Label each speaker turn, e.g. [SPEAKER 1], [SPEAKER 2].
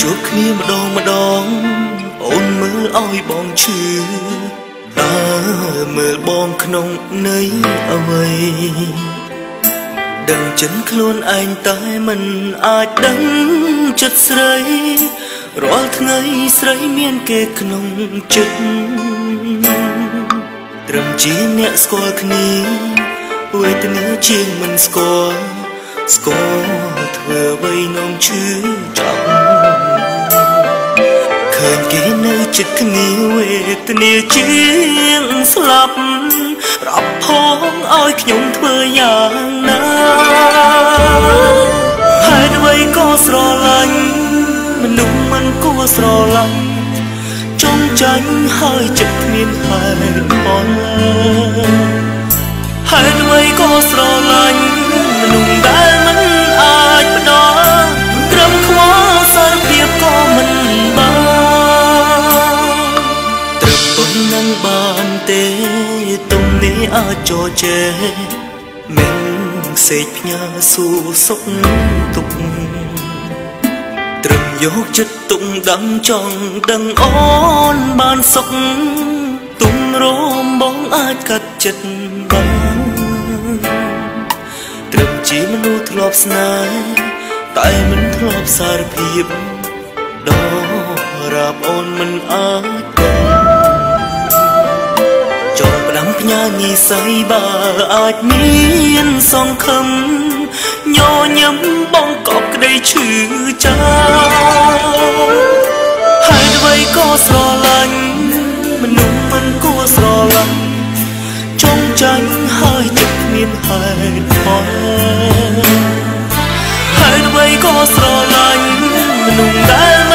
[SPEAKER 1] ជួបគ្នាម្ដងអូនមើលឲ្យបងឈឺតើមើលបងក្នុងន័យអ្វីដឹងចិនខ្លួនឯងតែមិនអាចដឹងចិត្តស្រីរាល់ថ្ងៃស្រីមានគេក្នុងចិត្តត្រឹមជាអ្នកស្គាល់គ្នាវេទនាជាងមិនស្គាល់ធ្វើអ្វីនាំឈឺចាប់ឃើញគេនៅចិត្តគ្នាវេទនាជាងស្លាប់រាប់ផងឲ្យខ្ញុំធ្វើយ៉ាងណាហើយអ្វីក៏ស្រឡាញ់មនុស្សមិនគួរស្រឡាញ់ចង់ចាញ់ហើយចិត្តគ្មានហេតុផលហើយអ្វីក៏ស្រឡាញ់មនុស្សដែលមិនអាចផ្ដល់ត្រឹមខ្វល់សារភាពក៏មិនបានត្រឹមប៉ុណ្ណឹងបានទេទំនេរអាចចោជែមិនសេកផ្ញើសួរសុខទុក្ខត្រឹមយកចិត្តទុកដឹងចង់ដឹងអូនបានសុខទុំរមបងអាចកាត់ចិត្តបានត្រឹមជាមនុស្សធ្លាប់ស្នេហ៍តែមិនធ្លាប់សារភាពដល់រាបអូនមិនអាចចង់ផ្ដាំផ្ញើនិស័យបើអាចមានសង្ឃឹមញញឹមបងកប់ក្តីឈឺចាហើយអ្វីក៏ស្រឡាញ់មនុស្សមិនគួរស្រឡាញ់ចង់ចាញ់ហើយចិត្តគ្មានហេតុផលហើយអ្វីក៏ស្រឡាញ់មនុស្សដែល